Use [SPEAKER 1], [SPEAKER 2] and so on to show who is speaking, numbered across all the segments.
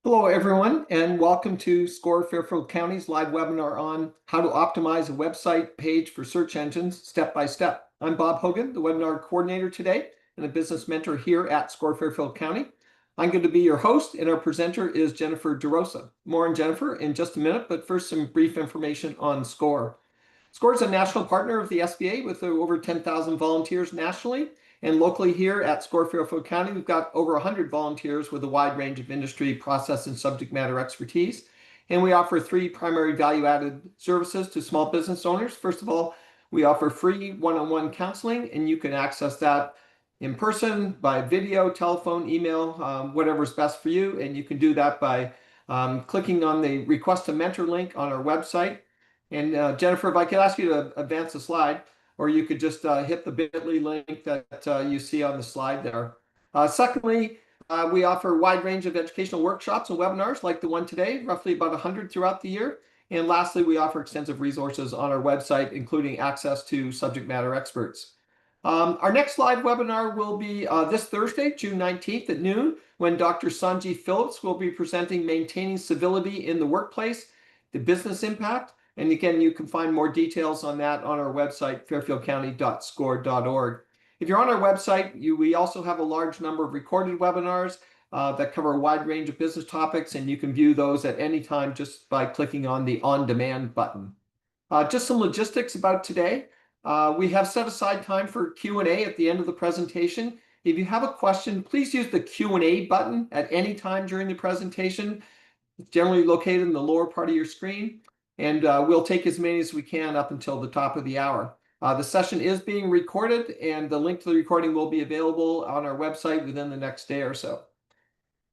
[SPEAKER 1] Hello, everyone, and welcome to SCORE Fairfield County's live webinar on how to optimize a website page for search engines step by step. I'm Bob Hogan, the webinar coordinator today and a business mentor here at SCORE Fairfield County. I'm going to be your host, and our presenter is Jennifer DeRosa. More on Jennifer in just a minute, but first some brief information on SCORE. SCORE is a national partner of the SBA with over 10,000 volunteers nationally. And locally here at SCORE Fairfield County, we've got over 100 volunteers with a wide range of industry, process, and subject matter expertise. And we offer three primary value-added services to small business owners. First of all, we offer free one-on-one counseling, and you can access that in person, by video, telephone, email, whatever's best for you. And you can do that by clicking on the Request a Mentor link on our website. And Jennifer, if I could ask you to advance the slide, or you could just hit the bit.ly link that you see on the slide there. Secondly, we offer a wide range of educational workshops and webinars like the one today, roughly about 100 throughout the year. And lastly, we offer extensive resources on our website, including access to subject matter experts. Our next live webinar will be this Thursday, June 19th at noon, when Dr. Sanjeev Phillips will be presenting Maintaining Civility in the Workplace, the Business Impact. And again, you can find more details on that on our website, fairfieldcounty.score.org. If you're on our website, we also have a large number of recorded webinars that cover a wide range of business topics, and you can view those at any time just by clicking on the On Demand button. Just some logistics about today. We have set aside time for Q&A at the end of the presentation. If you have a question, please use the Q&A button at any time during the presentation. It's generally located in the lower part of your screen. And we'll take as many as we can up until the top of the hour. The session is being recorded, and the link to the recording will be available on our website within the next day or so.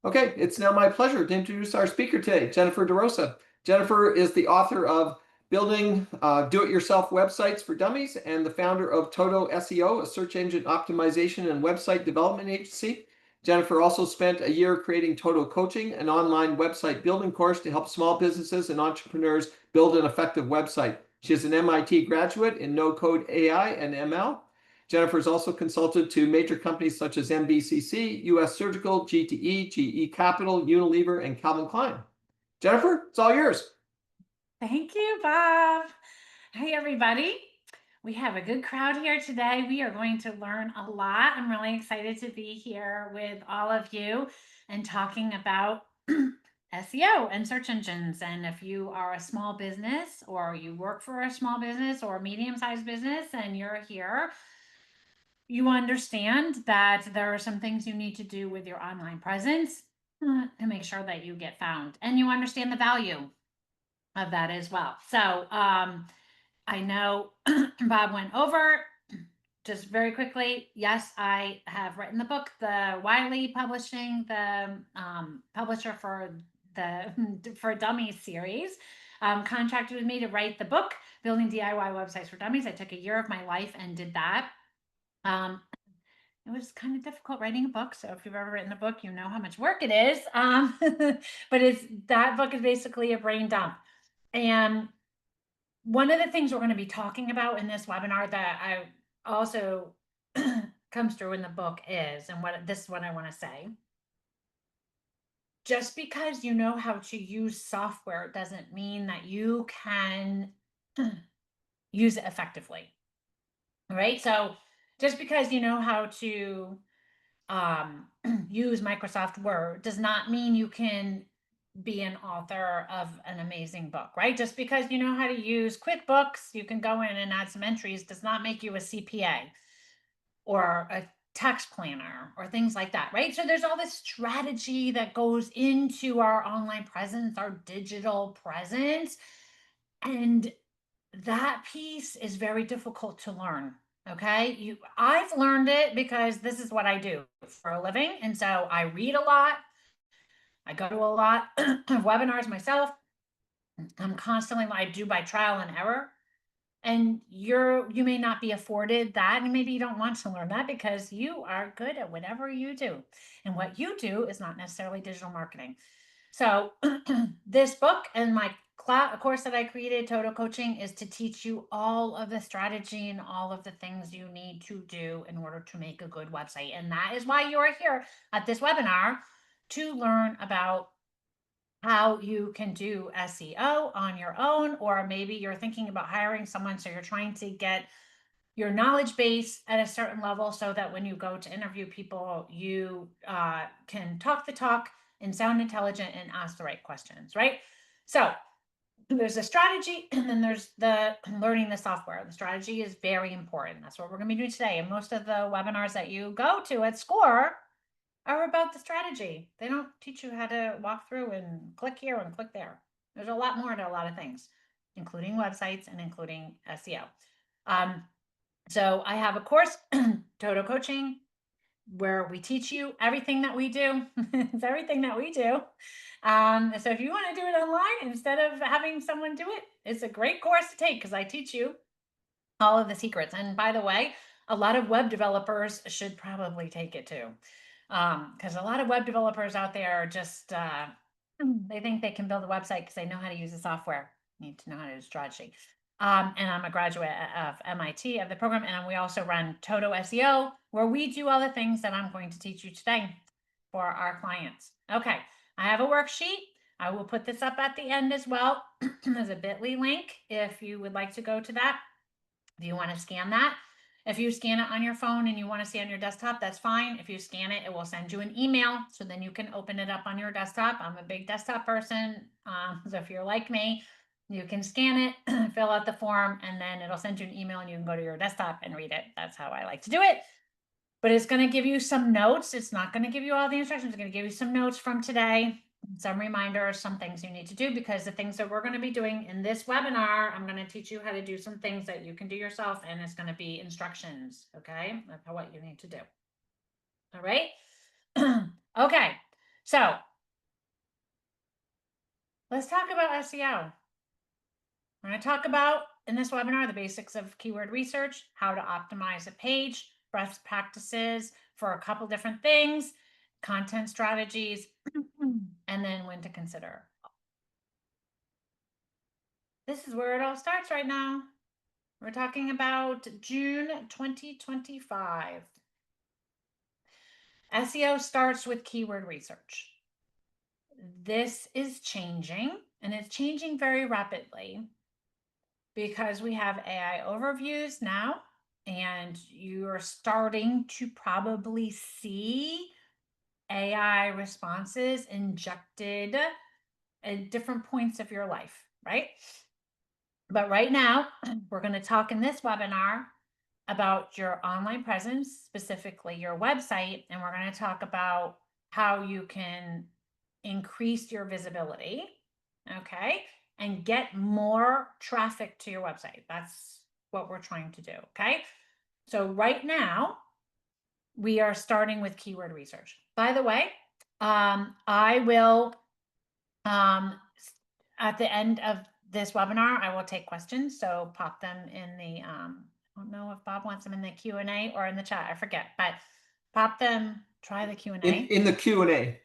[SPEAKER 1] Okay, it's now my pleasure to introduce our speaker today, Jennifer DeRosa. Jennifer is the author of Building Do-It-Yourself Websites for Dummies and the founder of Toto SEO, a search engine optimization and website development agency. Jennifer also spent a year creating Toto Coaching, an online website building course to help small businesses and entrepreneurs build an effective website. She is an MIT graduate in no-code AI and ML. Jennifer has also consulted to major companies such as MBCC, US Surgical, GTE, GE Capital, Unilever, and Calvin Klein. Jennifer, it's all yours.
[SPEAKER 2] Thank you, Bob. Hey, everybody. We have a good crowd here today. We are going to learn a lot. I'm really excited to be here with all of you and talking about SEO and search engines. And if you are a small business or you work for a small business or a medium-sized business and you're here, you understand that there are some things you need to do with your online presence to make sure that you get found, and you understand the value of that as well. So I know Bob went over just very quickly. Yes, I have written the book. The Wiley Publishing, the publisher for the for Dummies series, contracted with me to write the book, Building DIY Websites for Dummies. I took a year of my life and did that. It was kind of difficult writing a book. So if you've ever written a book, you know how much work it is. But that book is basically a brain dump. And one of the things we're going to be talking about in this webinar that I also comes through in the book is, and this is what I want to say. Just because you know how to use software doesn't mean that you can use it effectively. All right. So just because you know how to use Microsoft Word does not mean you can be an author of an amazing book, right? Just because you know how to use QuickBooks, you can go in and add some entries, does not make you a CPA or a tax planner or things like that, right? So there's all this strategy that goes into our online presence, our digital presence, and that piece is very difficult to learn. Okay, I've learned it because this is what I do for a living, and so I read a lot. I go to a lot of webinars myself. I'm constantly, I do by trial and error. And you may not be afforded that, and maybe you don't want to learn that because you are good at whatever you do. And what you do is not necessarily digital marketing. So this book and my course that I created, Toto Coaching, is to teach you all of the strategy and all of the things you need to do in order to make a good website. And that is why you are here at this webinar, to learn about how you can do SEO on your own, or maybe you're thinking about hiring someone, so you're trying to get your knowledge base at a certain level so that when you go to interview people, you can talk the talk and sound intelligent and ask the right questions, right? So there's a strategy, and then there's the learning the software. The strategy is very important. That's what we're going to be doing today. And most of the webinars that you go to at SCORE are about the strategy. They don't teach you how to walk through and click here and click there. There's a lot more to a lot of things, including websites and including SEO. So I have a course, Total Coaching, where we teach you everything that we do. It's everything that we do. So if you want to do it online instead of having someone do it, it's a great course to take because I teach you all of the secrets. And by the way, a lot of web developers should probably take it too. Because a lot of web developers out there are just, they think they can build a website because they know how to use the software. Need to know how to do strategy. And I'm a graduate of MIT of the program. And we also run Toto SEO, where we do all the things that I'm going to teach you today for our clients. Okay, I have a worksheet. I will put this up at the end as well. There's a bit.ly link if you would like to go to that. If you want to scan that. If you scan it on your phone and you want to see it on your desktop, that's fine. If you scan it, it will send you an email. So then you can open it up on your desktop. I'm a big desktop person. So if you're like me, you can scan it, fill out the form, and then it'll send you an email and you can go to your desktop and read it. That's how I like to do it. But it's going to give you some notes. It's not going to give you all the instructions. It's going to give you some notes from today, some reminders, some things you need to do, because the things that we're going to be doing in this webinar, I'm going to teach you how to do some things that you can do yourself, and it's going to be instructions, okay, of what you need to do. All right. Okay, so let's talk about SEO. We're going to talk about in this webinar the basics of keyword research, how to optimize a page, best practices for a couple different things, content strategies, and then when to consider. This is where it all starts right now. We're talking about June 2025. SEO starts with keyword research. This is changing, and it's changing very rapidly because we have AI overviews now, and you're starting to probably see AI responses injected at different points of your life, right? But right now, we're going to talk in this webinar about your online presence, specifically your website, and we're going to talk about how you can increase your visibility, okay, and get more traffic to your website. That's what we're trying to do, okay? So right now, we are starting with keyword research. By the way, I will, at the end of this webinar, I will take questions. So pop them in the, I don't know if Bob wants them in the Q&A or in the chat, I forget, but pop them, try the Q&A.
[SPEAKER 1] In the Q&A.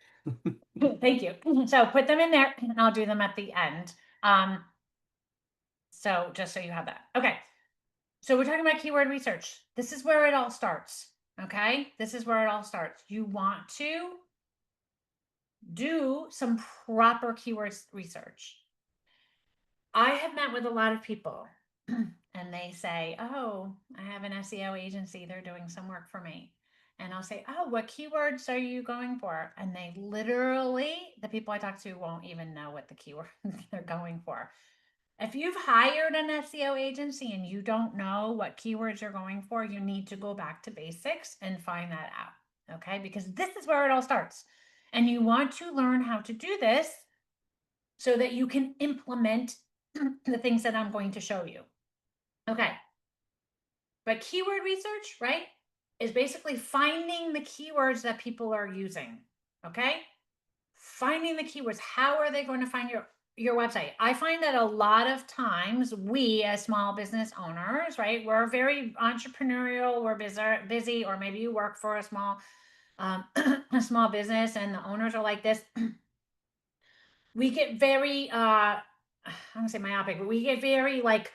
[SPEAKER 2] Thank you. So put them in there and I'll do them at the end. So just so you have that. Okay. So we're talking about keyword research. This is where it all starts. Okay. This is where it all starts. You want to do some proper keywords research. I have met with a lot of people and they say, oh, I have an SEO agency. They're doing some work for me. And I'll say, oh, what keywords are you going for? And they literally, the people I talk to won't even know what the keywords they're going for. If you've hired an SEO agency and you don't know what keywords you're going for, you need to go back to basics and find that out, okay? Because this is where it all starts. And you want to learn how to do this so that you can implement the things that I'm going to show you. Okay. But keyword research, right, is basically finding the keywords that people are using, okay? Finding the keywords. How are they going to find your website? I find that a lot of times we as small business owners, right, we're very entrepreneurial, we're busy, or maybe you work for a small a small business and the owners are like this. We get very I don't say myopic, but we get very like,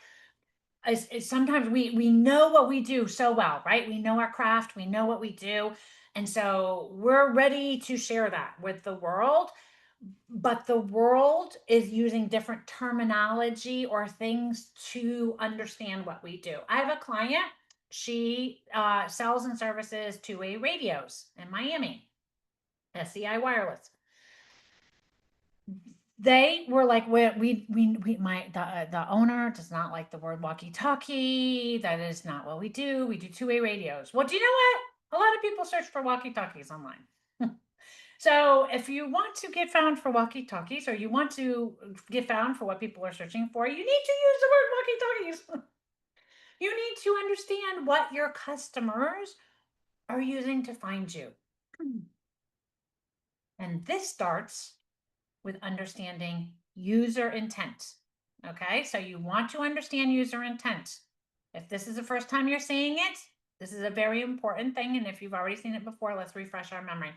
[SPEAKER 2] sometimes we know what we do so well, right? We know our craft, we know what we do. And so we're ready to share that with the world. but the world is using different terminology or things to understand what we do. I have a client, she sells and services two-way radios in Miami, SEI Wireless. They were like, the owner does not like the word walkie-talkie. That is not what we do. We do two-way radios. Well, do you know what? A lot of people search for walkie-talkies online. So if you want to get found for walkie-talkies, or you want to get found for what people are searching for, you need to use the word walkie-talkies. You need to understand what your customers are using to find you. And this starts with understanding user intent. Okay, so you want to understand user intent. If this is the first time you're seeing it, this is a very important thing. And if you've already seen it before, let's refresh our memory.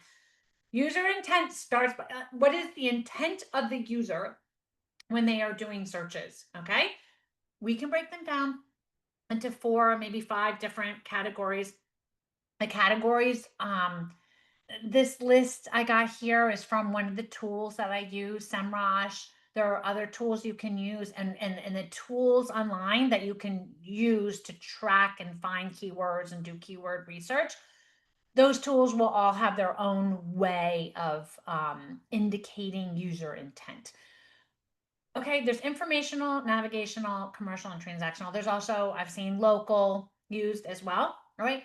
[SPEAKER 2] User intent starts by what is the intent of the user when they are doing searches. Okay, we can break them down into 4, maybe 5 different categories. The categories, this list I got here is from one of the tools that I use, SEMrush. There are other tools you can use, and the tools online that you can use to track and find keywords and do keyword research. Those tools will all have their own way of indicating user intent. Okay, there's informational, navigational, commercial, and transactional. There's also, I've seen local used as well. All right.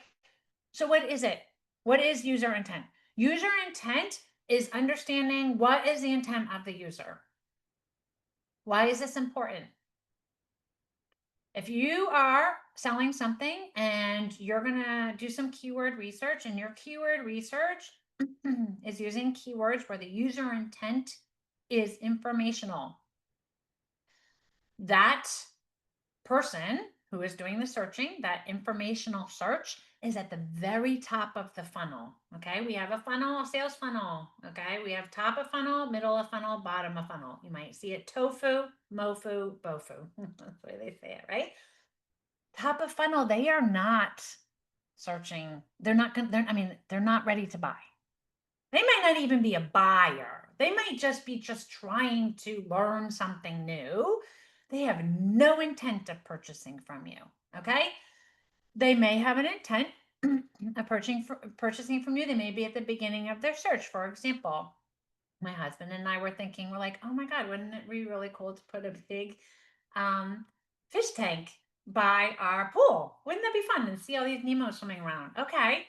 [SPEAKER 2] So what is it? What is user intent? User intent is understanding what is the intent of the user. Why is this important? If you are selling something and you're going to do some keyword research, and your keyword research is using keywords where the user intent is informational, that person who is doing the searching, that informational search, is at the very top of the funnel. Okay, we have a funnel, a sales funnel. Okay, we have top of funnel, middle of funnel, bottom of funnel. You might see it tofu, mofu, bofu. That's the way they say it, right? Top of funnel, they are not searching. They're not going to, they're not ready to buy. They might not even be a buyer. They might just be trying to learn something new. They have no intent of purchasing from you. Okay. They may have an intent of purchasing from you. They may be at the beginning of their search. For example, my husband and I were thinking, we're like, oh my God, wouldn't it be really cool to put a big fish tank by our pool? Wouldn't that be fun? And see all these Nemos swimming around. Okay.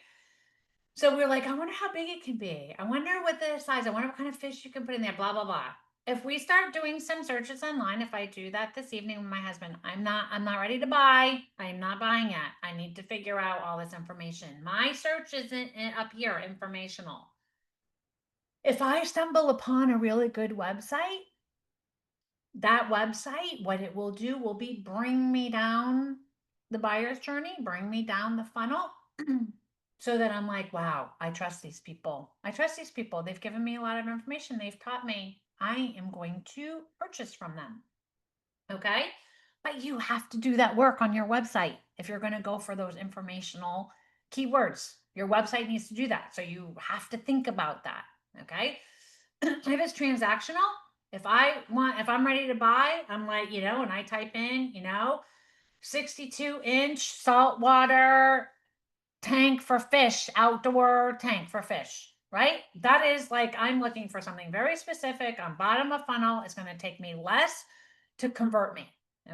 [SPEAKER 2] So we're like, I wonder how big it can be. I wonder what the size, I wonder what kind of fish you can put in there, blah, blah, blah. If we start doing some searches online, if I do that this evening with my husband, I'm not ready to buy. I'm not buying yet. I need to figure out all this information. My search isn't up here, informational. If I stumble upon a really good website, that website, what it will do will be bring me down the buyer's journey, bring me down the funnel. So that I'm like, wow, I trust these people. I trust these people. They've given me a lot of information. They've taught me. I am going to purchase from them. Okay. But you have to do that work on your website if you're going to go for those informational keywords. Your website needs to do that. So you have to think about that. Okay. If it's transactional, if I'm ready to buy, I'm like, and I type in, 62-inch saltwater tank for fish, outdoor tank for fish, right? That is like, I'm looking for something very specific on bottom of funnel. It's going to take me less to convert me.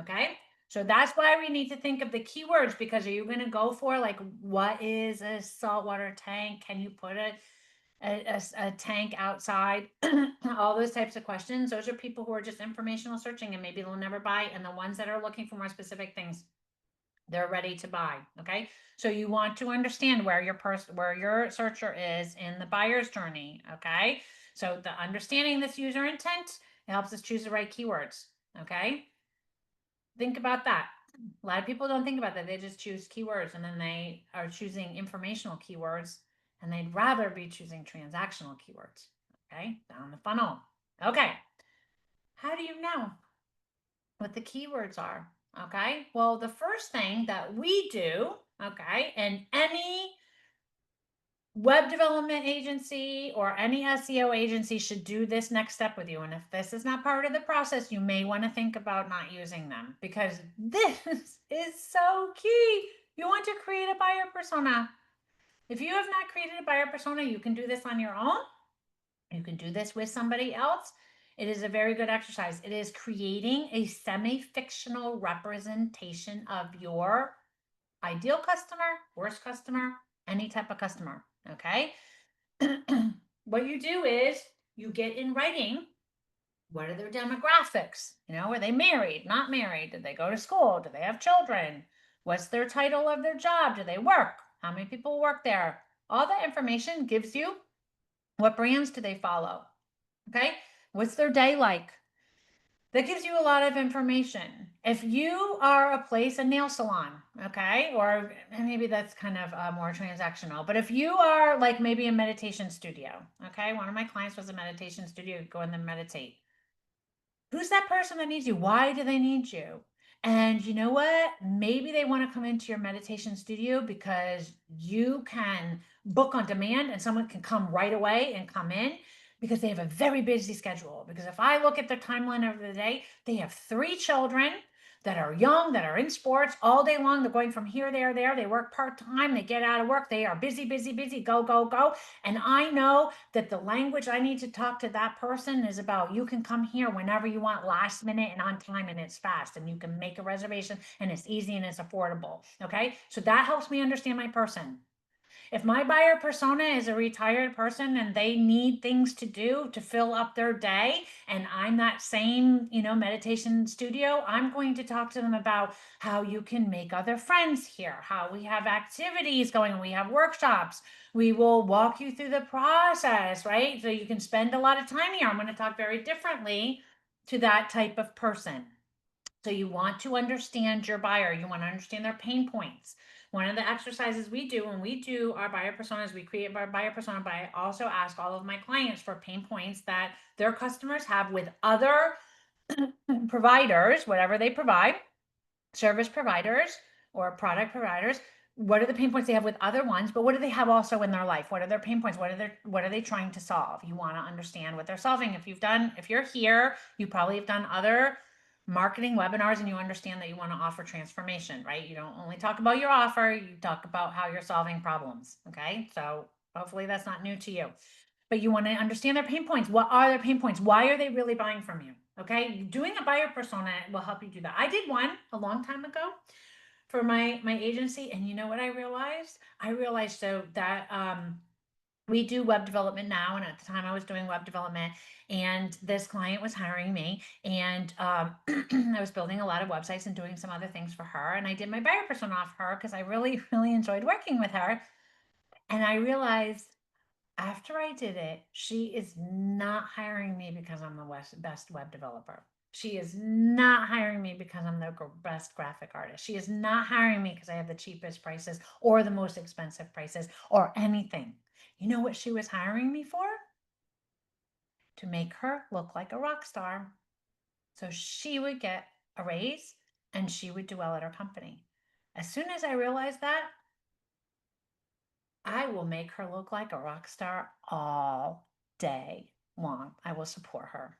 [SPEAKER 2] Okay. So that's why we need to think of the keywords, because are you going to go for like, what is a saltwater tank? Can you put a tank outside? All those types of questions. Those are people who are just informational searching, and maybe they'll never buy. And the ones that are looking for more specific things, they're ready to buy. Okay. So you want to understand where your searcher is in the buyer's journey. Okay. So the understanding this user intent, it helps us choose the right keywords. Okay. Think about that. A lot of people don't think about that. They just choose keywords, and then they are choosing informational keywords, and they'd rather be choosing transactional keywords. Okay. Down the funnel. Okay. How do you know what the keywords are? Okay. Well, the first thing that we do, okay, in any web development agency or any SEO agency should do this next step with you. And if this is not part of the process, you may want to think about not using them, because this is so key. You want to create a buyer persona. If you have not created a buyer persona, you can do this on your own. You can do this with somebody else. It is a very good exercise. It is creating a semi-fictional representation of your ideal customer, worst customer, any type of customer. Okay. What you do is you get in writing, what are their demographics? You know, are they married, not married? Did they go to school? Do they have children? What's their title of their job? Do they work? How many people work there? All that information gives you what brands do they follow? Okay. What's their day like? That gives you a lot of information. If you are a place, a nail salon, okay, or maybe that's kind of more transactional, but if you are like maybe a meditation studio, okay, one of my clients was a meditation studio, go in there and meditate. Who's that person that needs you? Why do they need you? And you know what? Maybe they want to come into your meditation studio because you can book on demand and someone can come right away and come in because they have a very busy schedule. Because if I look at their timeline of the day, they have 3 children that are young, that are in sports all day long. They're going from here, there, there. They work part-time. They get out of work. They are busy, busy, busy. Go, go, go. And I know that the language I need to talk to that person is about, you can come here whenever you want, last minute and on time, and it's fast, and you can make a reservation and it's easy and it's affordable. Okay. So that helps me understand my person. If my buyer persona is a retired person and they need things to do to fill up their day, and I'm that same, meditation studio, I'm going to talk to them about how you can make other friends here, how we have activities going, we have workshops. We will walk you through the process, right? So you can spend a lot of time here. I'm going to talk very differently to that type of person. So you want to understand your buyer. You want to understand their pain points. One of the exercises we do when we do our buyer personas, we create our buyer persona, but I also ask all of my clients for pain points that their customers have with other providers, whatever they provide, service providers or product providers. What are the pain points they have with other ones, but what do they have also in their life? What are their pain points? What are they trying to solve? You want to understand what they're solving. If you're here, you probably have done other marketing webinars and you understand that you want to offer transformation, right? You don't only talk about your offer, you talk about how you're solving problems. Okay. So hopefully that's not new to you, but you want to understand their pain points. What are their pain points? Why are they really buying from you? Okay. Doing a buyer persona will help you do that. I did one a long time ago for my agency. And you know what I realized? So that we do web development now, and at the time I was doing web development, and this client was hiring me, and I was building a lot of websites and doing some other things for her, and I did my buyer persona off her because I really really enjoyed working with her. And I realized after I did it, she is not hiring me because I'm the best web developer. She is not hiring me because I'm the best graphic artist. She is not hiring me because I have the cheapest prices or the most expensive prices or anything. You know what she was hiring me for? To make her look like a rock star. So she would get a raise and she would do well at her company. As soon as I realized that, I will make her look like a rock star all day long. I will support her.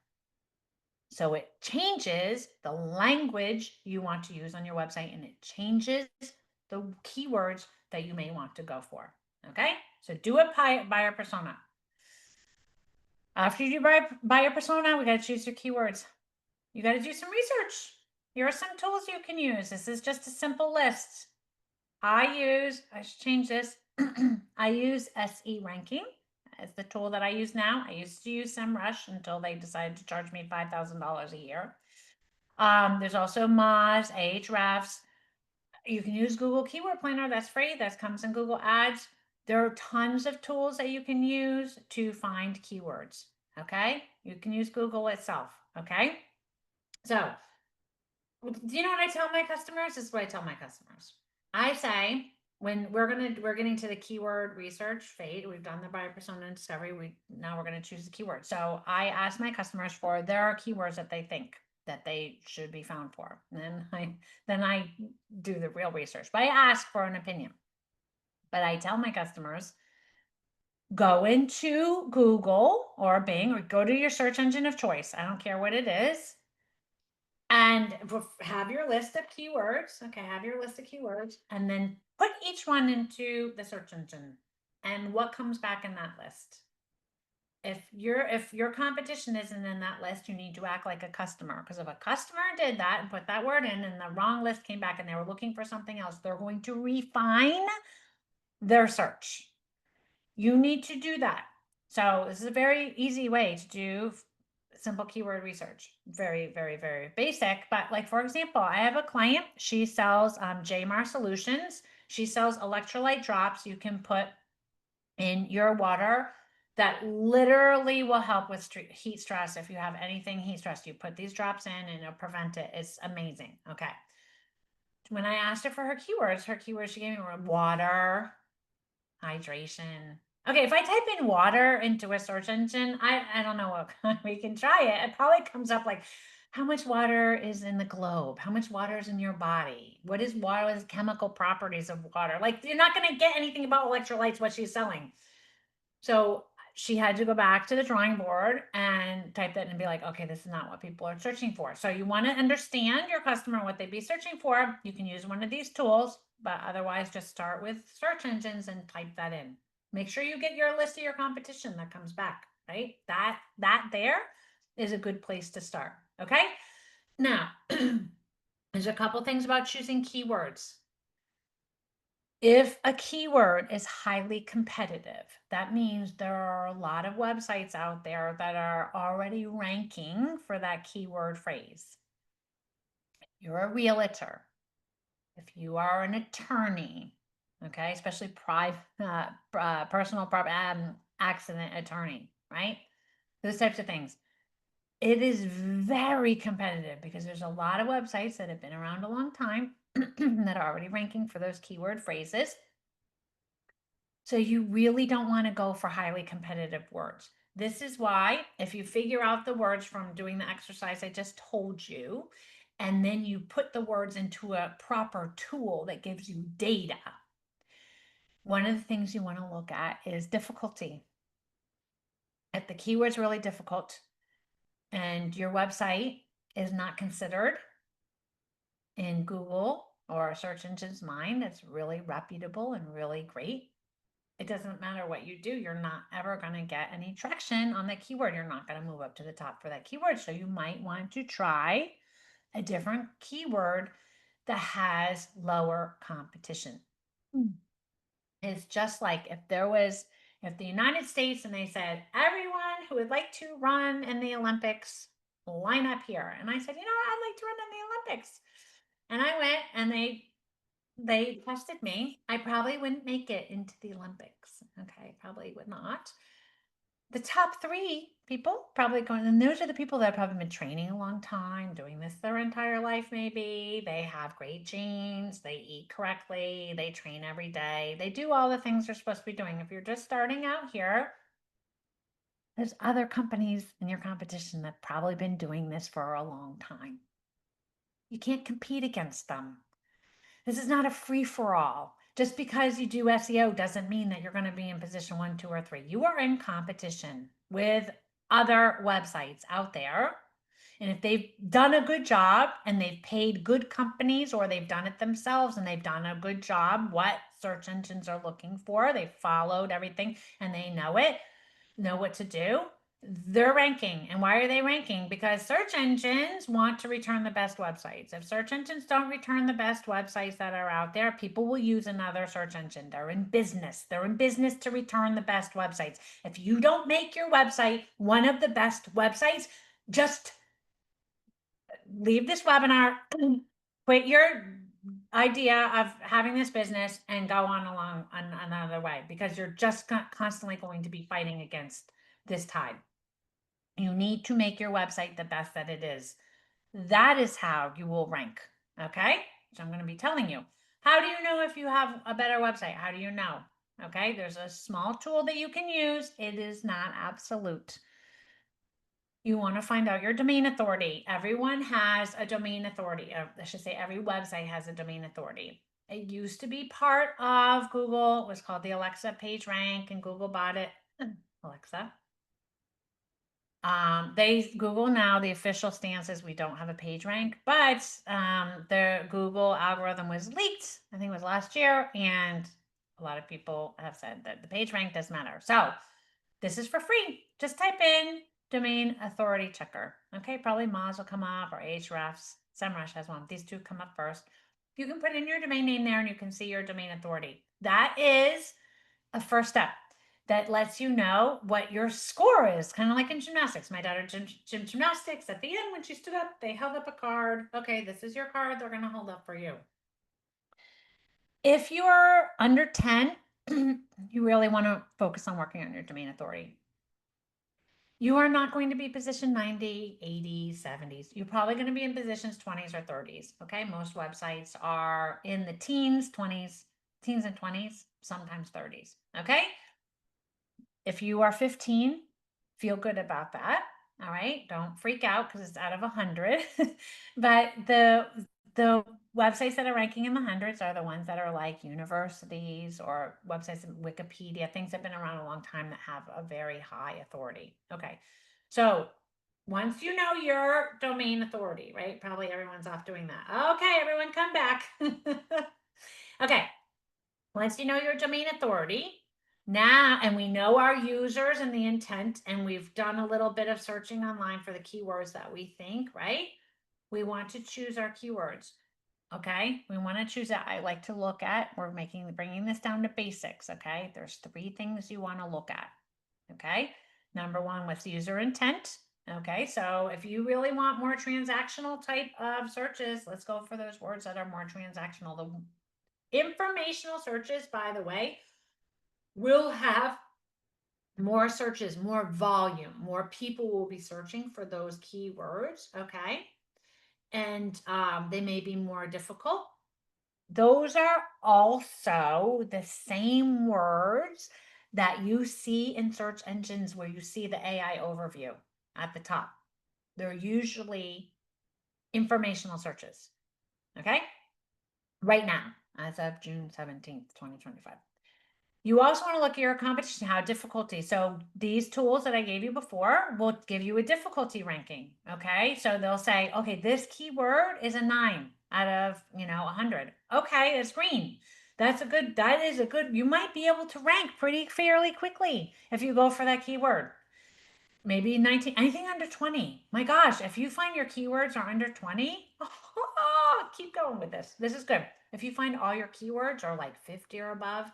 [SPEAKER 2] So it changes the language you want to use on your website, and it changes the keywords that you may want to go for. Okay. So do a buyer persona. After you do buyer persona, we got to choose your keywords. You got to do some research. Here are some tools you can use. This is just a simple list. I should change this. I use SE ranking as the tool that I use now. I used to use SEMrush until they decided to charge me $5,000 a year. There's also Moz, Ahrefs. You can use Google Keyword Planner. That's free. That comes in Google Ads. There are tons of tools that you can use to find keywords. Okay. You can use Google itself. Okay. So, do you know what I tell my customers? This is what I tell my customers. I say, when we're getting to the keyword research phase, we've done the buyer persona and discovery. Now we're going to choose the keyword. So I ask my customers for their keywords that they think that they should be found for. And then I do the real research, but I ask for an opinion. But I tell my customers, go into Google or Bing or go to your search engine of choice. I don't care what it is. And have your list of keywords. Okay, have your list of keywords and then put each one into the search engine and what comes back in that list. If your competition isn't in that list, you need to act like a customer, because if a customer did that and put that word in and the wrong list came back and they were looking for something else, they're going to refine their search. You need to do that. So this is a very easy way to do simple keyword research. Very, very, very basic. But like, for example, I have a client, she sells JMAR Solutions. She sells electrolyte drops you can put in your water that literally will help with heat stress. If you have anything heat stress, you put these drops in and it'll prevent it. It's amazing. Okay. When I asked her for her keywords she gave me were water, hydration. Okay, if I type in water into a search engine, I don't know what we can try it. It probably comes up like, how much water is in the globe? How much water is in your body? What is water? What is chemical properties of water? Like, you're not going to get anything about electrolytes, what she's selling. So she had to go back to the drawing board and type that and be like, okay, this is not what people are searching for. So you want to understand your customer, what they'd be searching for. You can use one of these tools, but otherwise just start with search engines and type that in. Make sure you get your list of your competition that comes back, right? That there is a good place to start. Okay. Now, there's a couple things about choosing keywords. If a keyword is highly competitive, that means there are a lot of websites out there that are already ranking for that keyword phrase. You're a realtor. If you are an attorney, okay, especially personal accident attorney, right? Those types of things. It is very competitive because there's a lot of websites that have been around a long time that are already ranking for those keyword phrases. So you really don't want to go for highly competitive words. This is why if you figure out the words from doing the exercise I just told you, and then you put the words into a proper tool that gives you data, one of the things you want to look at is difficulty. If the keyword's really difficult and your website is not considered in Google or a search engine's mind, it's really reputable and really great, it doesn't matter what you do, you're not ever going to get any traction on that keyword. You're not going to move up to the top for that keyword. So you might want to try a different keyword that has lower competition. It's just like if the United States and they said, everyone who would like to run in the Olympics, line up here. And I said, I'd like to run in the Olympics. And I went and they tested me. I probably wouldn't make it into the Olympics. Okay, probably would not. The top 3 people probably going, and those are the people that have probably been training a long time, doing this their entire life maybe. They have great genes, they eat correctly, they train every day, they do all the things they're supposed to be doing. If you're just starting out here, there's other companies in your competition that probably been doing this for a long time. You can't compete against them. This is not a free-for-all. Just because you do SEO doesn't mean that you're going to be in position 1, 2, or 3. You are in competition with other websites out there. And if they've done a good job and they've paid good companies, or they've done it themselves and they've done a good job, what search engines are looking for, they've followed everything and they know what to do, they're ranking. And why are they ranking? Because search engines want to return the best websites. If search engines don't return the best websites that are out there, people will use another search engine. They're in business. They're in business to return the best websites. If you don't make your website one of the best websites, just leave this webinar, quit your idea of having this business and go on along another way, because you're just constantly going to be fighting against this tide. You need to make your website the best that it is. That is how you will rank. Okay. So I'm going to be telling you, how do you know if you have a better website? How do you know? Okay. There's a small tool that you can use. It is not absolute. You want to find out your domain authority. Everyone has a domain authority. I should say every website has a domain authority. It used to be part of Google. It was called the Alexa PageRank, and Google bought it Alexa. Google now, the official stance is we don't have a page rank, but the Google algorithm was leaked, I think it was last year, and a lot of people have said that the page rank does matter. So this is for free. Just type in domain authority checker. Okay, probably Moz will come up or Ahrefs. SEMrush has one. These two come up first. You can put in your domain name there and you can see your domain authority. That is a first step that lets you know what your score is, kind of like in gymnastics. My daughter gym gymnastics, at the end when she stood up, they held up a card. Okay, this is your card they're going to hold up for you. If you're under 10, you really want to focus on working on your domain authority. You are not going to be position 90, 80, 70s. You're probably going to be in positions 20s or 30s. Okay, most websites are in the teens, 20s, teens and 20s, sometimes 30s. Okay, if you are 15, feel good about that. All right, don't freak out because it's out of 100. But the websites that are ranking in the hundreds are the ones that are like universities or websites in Wikipedia, things that have been around a long time that have a very high authority. Okay, so once you know your domain authority, right? Probably everyone's off doing that. Okay, everyone come back. Okay, once you know your domain authority, now, and we know our users and the intent, and we've done a little bit of searching online for the keywords that we think, right? We want to choose our keywords. Okay, we want to choose that. I like to look at, we're bringing this down to basics. Okay, there's 3 things you want to look at. Okay, number 1, what's the user intent? Okay, so if you really want more transactional type of searches, let's go for those words that are more transactional. The informational searches, by the way, will have more searches, more volume, more people will be searching for those keywords. Okay, and they may be more difficult. Those are also the same words that you see in search engines where you see the AI overview at the top. They're usually informational searches. Okay, right now, as of June 17th, 2025. You also want to look at your competition, how difficulty. So these tools that I gave you before will give you a difficulty ranking. Okay, so they'll say, okay, this keyword is a 9 out of 100. Okay, that's green. That is a good, you might be able to rank pretty fairly quickly if you go for that keyword. Maybe 19, anything under 20. My gosh, if you find your keywords are under 20, keep going with this. This is good. If you find all your keywords are like 50 or above,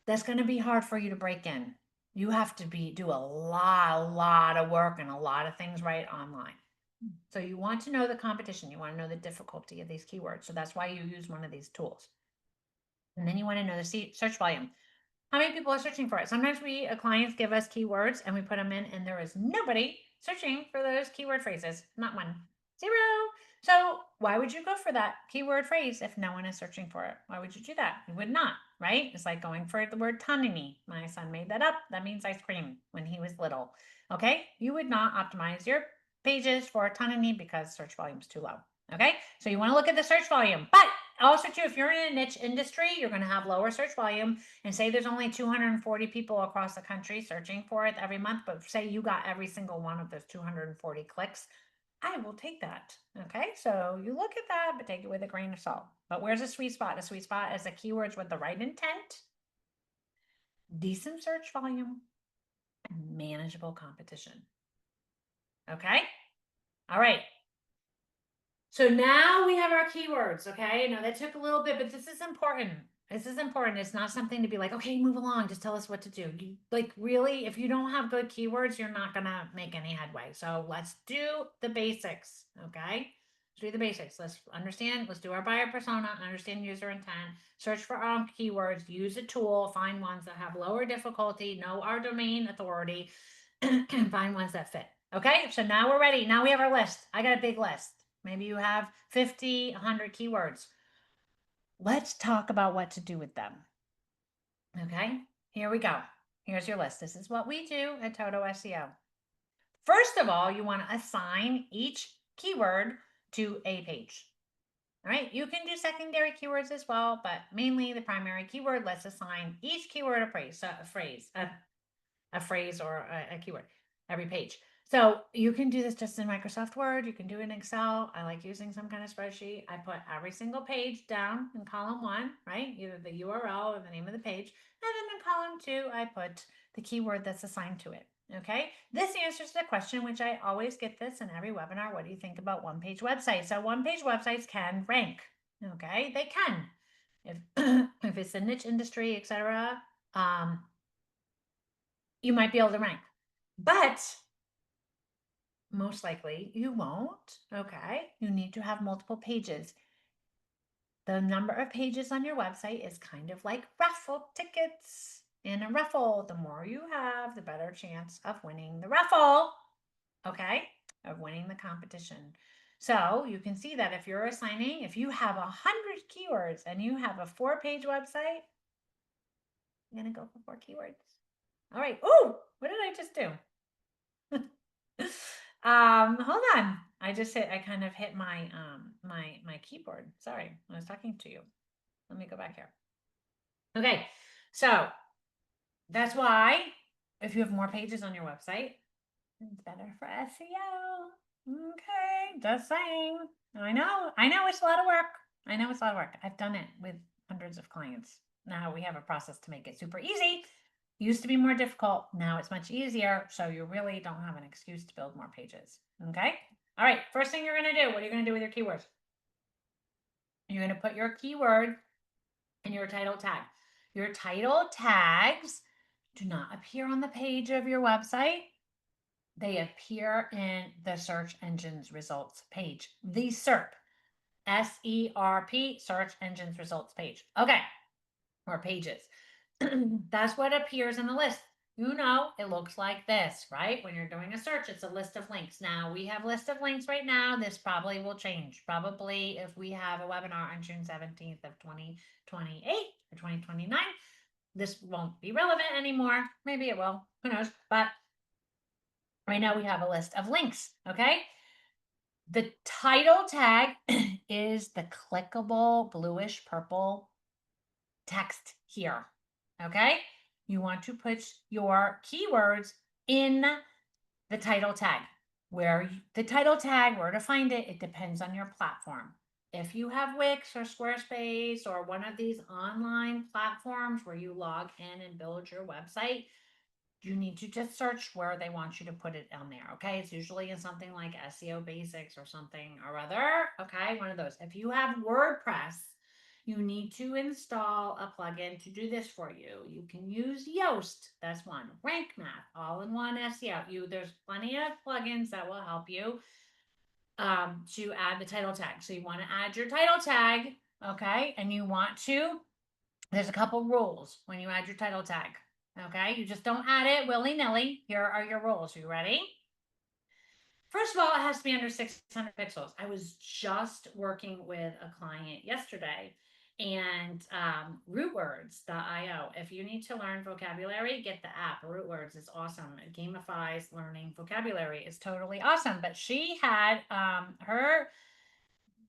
[SPEAKER 2] that's going to be hard for you to break in. You have to do a lot of work and a lot of things right online. So you want to know the competition. You want to know the difficulty of these keywords. So that's why you use one of these tools. And then you want to know the search volume. How many people are searching for it? Sometimes clients give us keywords and we put them in and there is nobody searching for those keyword phrases. Not 1, 0. So why would you go for that keyword phrase if no one is searching for it? Why would you do that? You would not, right? It's like going for the word tanini. My son made that up. That means ice cream when he was little. Okay, you would not optimize your pages for tanini because search volume is too low. Okay, so you want to look at the search volume, but also too, if you're in a niche industry, you're going to have lower search volume, and say there's only 240 people across the country searching for it every month, but say you got every single one of those 240 clicks, I will take that. Okay, so you look at that, but take it with a grain of salt. But where's the sweet spot? The sweet spot is the keywords with the right intent, decent search volume, and manageable competition. Okay, all right. So now we have our keywords. Okay, now that took a little bit, but this is important. This is important. It's not something to be like, okay, move along, just tell us what to do. Like, really, if you don't have good keywords, you're not gonna make any headway. So let's do the basics. Okay, let's do the basics. Let's understand, let's do our buyer persona, understand user intent, search for our own keywords, use a tool, find ones that have lower difficulty, know our domain authority, and find ones that fit. Okay, so now we're ready. Now we have our list. I got a big list. Maybe you have 50, 100 keywords. Let's talk about what to do with them. Okay, here we go. Here's your list. This is what we do at Toto SEO. First of all, you want to assign each keyword to a page. All right, you can do secondary keywords as well, but mainly the primary keyword. Let's assign each keyword a phrase. a phrase or a keyword every page. So you can do this just in Microsoft Word. You can do it in Excel. I like using some kind of spreadsheet. I put every single page down in column 1, right? Either the URL or the name of the page. And then in column 2, I put the keyword that's assigned to it. Okay. This answers the question, which I always get this in every webinar. What do you think about one-page websites? So one-page websites can rank. Okay. They can. If it's a niche industry, etc., you might be able to rank. But most likely you won't. Okay. You need to have multiple pages. The number of pages on your website is kind of like raffle tickets. In a raffle, the more you have, the better chance of winning the raffle. Okay. Of winning the competition. So you can see that if you're assigning, if you have 100 keywords and you have a 4-page website, you're going to go for 4 keywords. All right. Ooh, what did I just do? Hold on. I kind of hit my my keyboard. Sorry, I was talking to you. Let me go back here. Okay, so that's why if you have more pages on your website, it's better for SEO. Okay, just saying. I know it's a lot of work. I know it's a lot of work. I've done it with hundreds of clients. Now we have a process to make it super easy. Used to be more difficult. Now it's much easier. So you really don't have an excuse to build more pages. Okay. All right. First thing you're going to do, what are you going to do with your keywords? You're going to put your keyword in your title tag. Your title tags do not appear on the page of your website. They appear in the search engine's results page. The SERP, SERP, search engine's results page. Okay. Or pages. That's what appears in the list. You know, it looks like this, right? When you're doing a search, it's a list of links. Now we have a list of links right now. This probably will change. Probably if we have a webinar on June 17th of 2028 or 2029, this won't be relevant anymore. Maybe it will, who knows? But right now we have a list of links, okay? The title tag is the clickable bluish purple text here. Okay. You want to put your keywords in the title tag. Where the title tag, where to find it, it depends on your platform. If you have Wix or Squarespace or one of these online platforms where you log in and build your website, you need to just search where they want you to put it on there. Okay. It's usually in something like SEO basics or something or other. Okay. One of those. If you have WordPress, you need to install a plugin to do this for you. You can use Yoast. That's one. Rank Math, all-in-one SEO. There's plenty of plugins that will help you to add the title tag. So you want to add your title tag, okay? And you want to, there's a couple rules when you add your title tag, okay? You just don't add it willy-nilly. Here are your rules. Are you ready? First of all, it has to be under 600 pixels. I was just working with a client yesterday and rootwords.io. If you need to learn vocabulary, get the app. Rootwords is awesome. It gamifies learning vocabulary. It's totally awesome. But she had her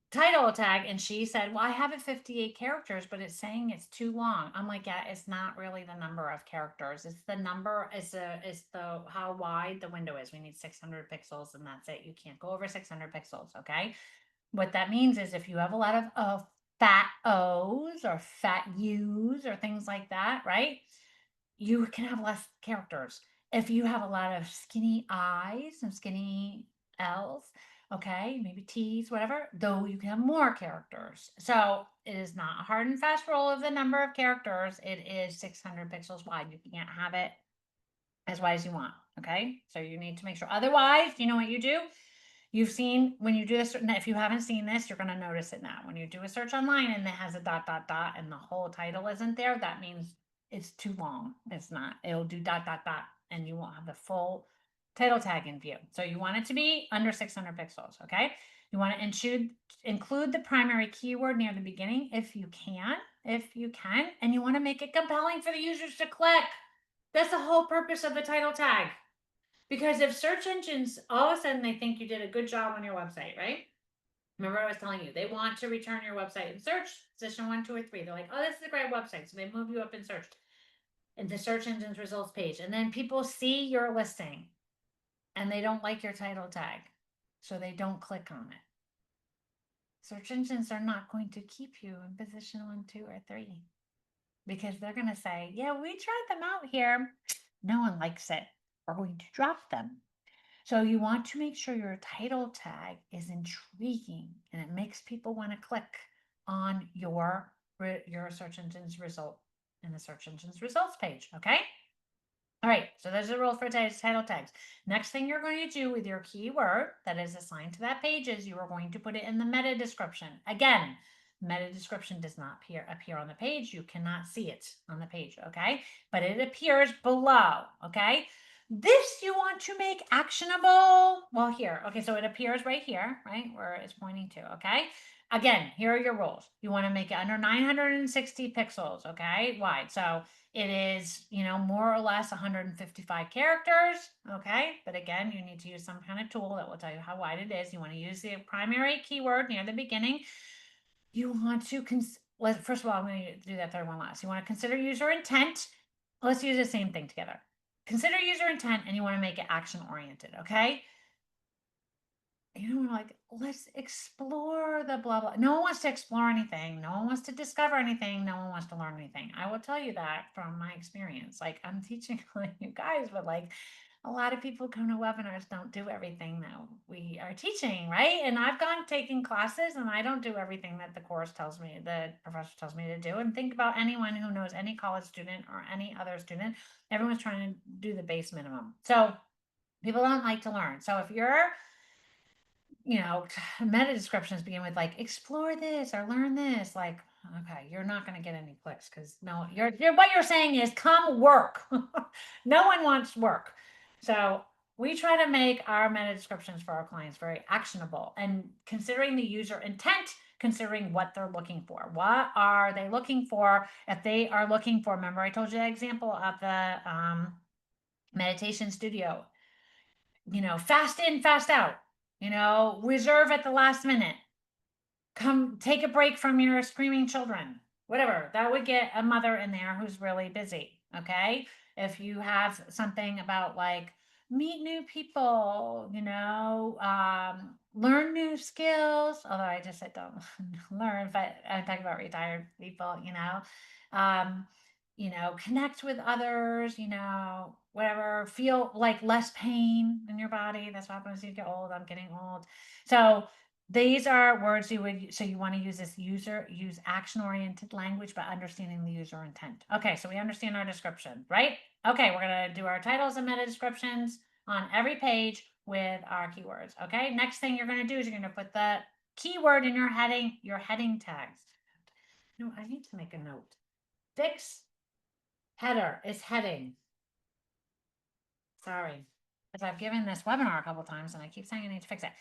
[SPEAKER 2] title tag and she said, well, I have it 58 characters, but it's saying it's too long. I'm like, yeah, it's not really the number of characters. It's the number, it's the how wide the window is. We need 600 pixels and that's it. You can't go over 600 pixels. Okay. What that means is if you have a lot of fat O's or fat U's or things like that, right? You can have less characters. If you have a lot of skinny I's and skinny L's, okay, maybe T's, whatever, though you can have more characters. So it is not a hard and fast rule of the number of characters. It is 600 pixels wide. You can't have it as wide as you want. Okay. So you need to make sure. Otherwise, you know what you do? You've seen when you do this, if you haven't seen this, you're going to notice it now. When you do a search online and it has a ... and the whole title isn't there, that means it's too long. It's not. It'll do ... and you won't have the full title tag in view. So you want it to be under 600 pixels. Okay. You want to include the primary keyword near the beginning if you can, and you want to make it compelling for the users to click. That's the whole purpose of the title tag. Because if search engines, all of a sudden they think you did a good job on your website, right? Remember I was telling you, they want to return your website in search, position 1, 2, or 3. They're like, oh, this is a great website. So they move you up in search. in the search engines results page, and then people see your listing and they don't like your title tag, so they don't click on it. Search engines are not going to keep you in position 1, 2, or 3 because they're going to say, yeah, we tried them out here. No one likes it. We're going to drop them. So you want to make sure your title tag is intriguing and it makes people want to click on your search engine's result in the search engine's results page. Okay. All right. So there's a rule for title tags. Next thing you're going to do with your keyword that is assigned to that page is you are going to put it in the meta description. Again, meta description does not appear on the page. You cannot see it on the page. Okay. But it appears below. Okay. This you want to make actionable. Well, here. Okay. So it appears right here, right? Where it's pointing to. Okay. Again, here are your rules. You want to make it under 960 pixels. Okay. Wide. So it is, more or less 155 characters. Okay. But again, you need to use some kind of tool that will tell you how wide it is. You want to use the primary keyword near the beginning. You want to, first of all, I'm going to do that third one last. You want to consider user intent. Let's use the same thing together. Consider user intent and you want to make it action oriented. Okay. Let's explore the blah, blah. No one wants to explore anything. No one wants to discover anything. No one wants to learn anything. I will tell you that from my experience. I'm teaching you guys, but a lot of people come to webinars, don't do everything that we are teaching, right? And I've taken classes and I don't do everything that the professor tells me to do. And think about anyone who knows any college student or any other student. Everyone's trying to do the base minimum. So people don't like to learn. So if you're meta descriptions begin with explore this or learn this, okay, you're not going to get any clicks because no, what you're saying is come work. No one wants work. So we try to make our meta descriptions for our clients very actionable and considering the user intent, considering what they're looking for. What are they looking for? If they are looking for, remember I told you the example of the meditation studio, fast in, fast out, reserve at the last minute, come take a break from your screaming children, whatever. That would get a mother in there who's really busy. Okay. If you have something about meet new people, learn new skills, although I just said don't learn, but I'm talking about retired people, connect with others, whatever, feel less pain in your body. That's what happens as you get old. I'm getting old. So these are words you want to use use action-oriented language, but understanding the user intent. Okay, so we understand our description, right? Okay, we're going to do our titles and meta descriptions on every page with our keywords. Okay, next thing you're going to do is you're going to put the keyword in your heading tags. No, I need to make a note. Fix header is heading. Sorry, because I've given this webinar a couple times and I keep saying I need to fix it.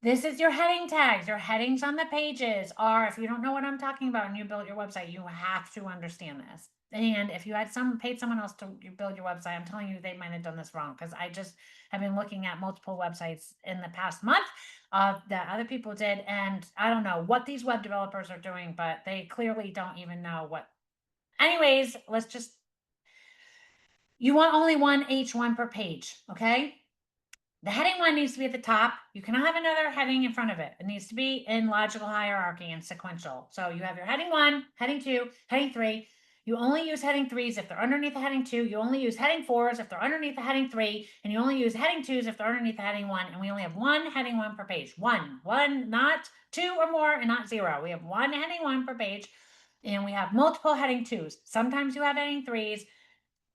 [SPEAKER 2] This is your heading tags. Your headings on the pages are, if you don't know what I'm talking about and you build your website, you have to understand this. And if you had paid someone else to build your website, I'm telling you, they might have done this wrong because I just have been looking at multiple websites in the past month that other people did. And I don't know what these web developers are doing, but they clearly don't even know what. Anyways, you want only one H1 per page, okay? The heading 1 needs to be at the top. You cannot have another heading in front of it. It needs to be in logical hierarchy and sequential. So you have your heading 1, heading 2, heading 3. You only use heading 3s if they're underneath the heading 2. You only use heading 4s if they're underneath the heading 3. And you only use heading 2s if they're underneath the heading 1. And we only have one heading 1 per page. One, not 2 or more and not 0. We have one heading 1 per page. And we have multiple heading 2s. Sometimes you have heading 3s.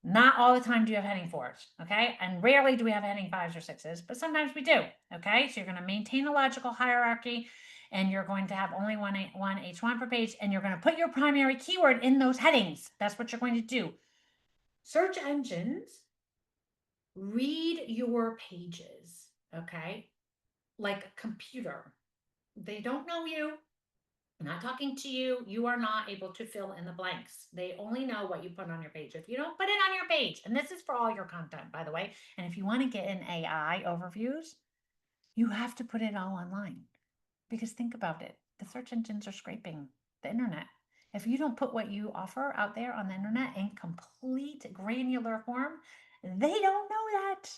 [SPEAKER 2] Not all the time do you have heading 4s, okay? And rarely do we have heading 5s or 6s, but sometimes we do, okay? So you're going to maintain the logical hierarchy, and you're going to have only one H1 per page, and you're going to put your primary keyword in those headings. That's what you're going to do. Search engines read your pages, okay? Like a computer. They don't know you. Not talking to you, you are not able to fill in the blanks. They only know what you put on your page. If you don't put it on your page, and this is for all your content, by the way, and if you want to get in AI overviews, you have to put it all online. Because think about it, the search engines are scraping the internet. if you don't put what you offer out there on the internet in complete granular form, they don't know that.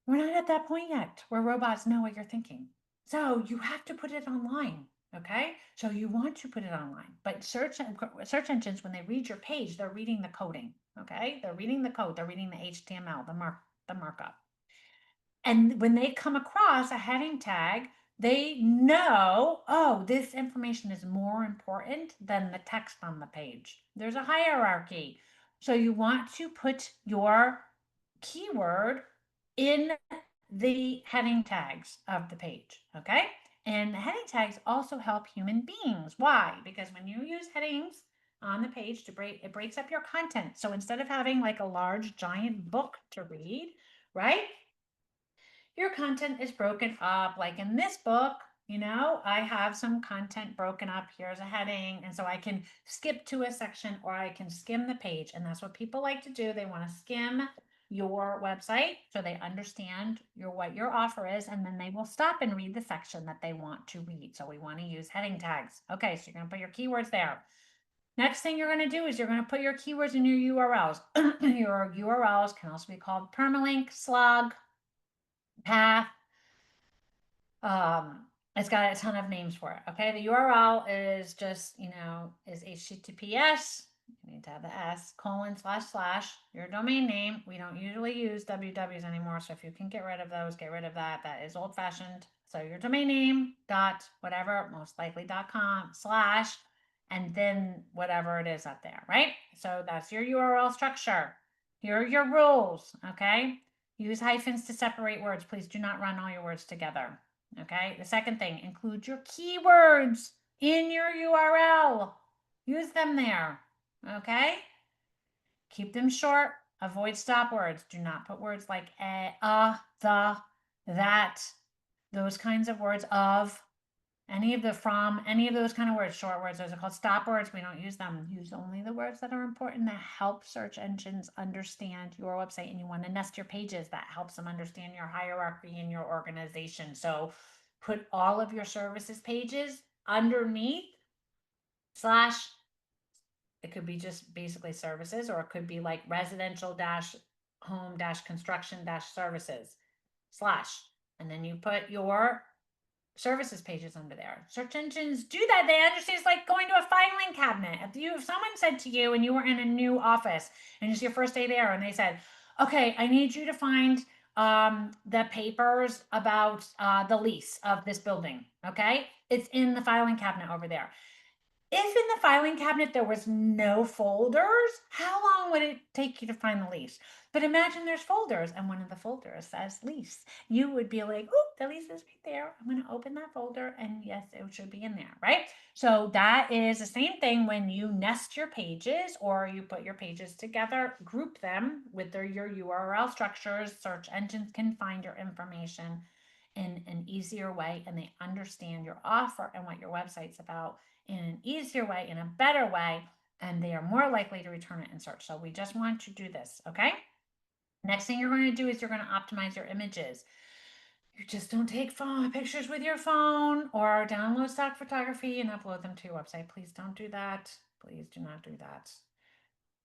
[SPEAKER 2] We're not at that point yet where robots know what you're thinking. So you have to put it online. Okay. So you want to put it online, but search engines, when they read your page, they're reading the coding. Okay. They're reading the code. They're reading the HTML, the markup. And when they come across a heading tag, they know, oh, this information is more important than the text on the page. There's a hierarchy. So you want to put your keyword in the heading tags of the page, okay? And heading tags also help human beings. Why? Because when you use headings on the page it breaks up your content. So instead of having like a large giant book to read, right? Your content is broken up. Like in this book, I have some content broken up. Here's a heading. And so I can skip to a section or I can skim the page. And that's what people like to do. They want to skim your website so they understand what your offer is, and then they will stop and read the section that they want to read. So we want to use heading tags. Okay, so you're going to put your keywords there. Next thing you're going to do is you're going to put your keywords in your URLs. Your URLs can also be called permalink, slug, path. It's got a ton of names for it. Okay, the URL is just, is HTTPS. You need to have the S : / your domain name. We don't usually use wwws anymore, so if you can get rid of those, get rid of that. That is old fashioned. So your domain name dot whatever, most likely .com / and then whatever it is up there, right? So that's your URL structure. Here are your rules. Okay, use hyphens to separate words. Please do not run all your words together. Okay, the second thing, include your keywords in your URL. Use them there. Okay, keep them short. Avoid stop words. Do not put words like the, that, those kinds of words, of, any of those kind of words, short words. Those are called stop words. We don't use them. Use only the words that are important, that help search engines understand your website. And you want to nest your pages. That helps them understand your hierarchy in your organization. So put all of your services pages underneath / it could be just basically services, or it could be like residential - home - construction - services / and then you put your services pages under there. Search engines do that. They understand. It's like going to a filing cabinet. If someone said to you and you were in a new office and it's your first day there, and they said, okay, I need you to find the papers about the lease of this building. Okay, it's in the filing cabinet over there. If in the filing cabinet there was no folders, how long would it take you to find the lease? But imagine there's folders and one of the folders says lease. You would be like, oh, the lease is right there. I'm going to open that folder and yes, it should be in there, right? So that is the same thing when you nest your pages or you put your pages together, group them with your URL structures. Search engines can find your information in an easier way, and they understand your offer and what your website's about in an easier way, in a better way, and they are more likely to return it in search. So we just want to do this, okay? Next thing you're going to do is you're going to optimize your images. You just don't take pictures with your phone or download stock photography and upload them to your website. Please don't do that. Please do not do that.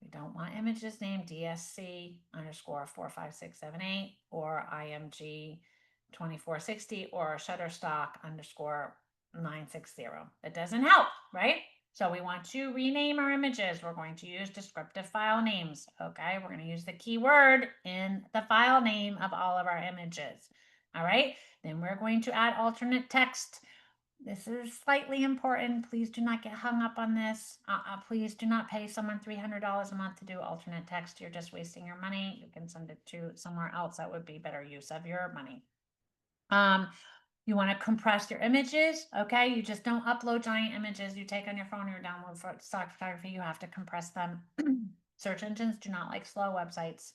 [SPEAKER 2] We don't want images named DSC _ 45678 or IMG 2460 or Shutterstock _ 960. That doesn't help, right? So we want to rename our images. We're going to use descriptive file names. Okay, we're going to use the keyword in the file name of all of our images. All right, then we're going to add alternate text. This is slightly important. Please do not get hung up on this. Please do not pay someone $300 a month to do alternate text. You're just wasting your money. You can send it to somewhere else that would be better use of your money. You want to compress your images. Okay, you just don't upload giant images you take on your phone or download for stock photography. You have to compress them. Search engines do not like slow websites.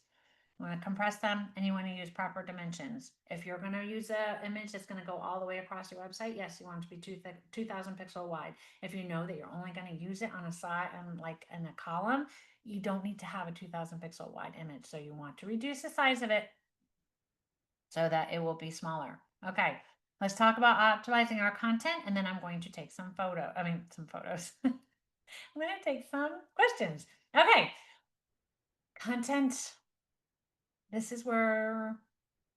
[SPEAKER 2] You want to compress them, and you want to use proper dimensions. If you're going to use an image that's going to go all the way across your website, yes, you want it to be 2,000 pixel wide. If you know that you're only going to use it on a side and like in a column, you don't need to have a 2,000 pixel wide image. So you want to reduce the size of it so that it will be smaller. Okay. Let's talk about optimizing our content, and then I'm going to take some photos. I'm going to take some questions. Okay. Content. This is where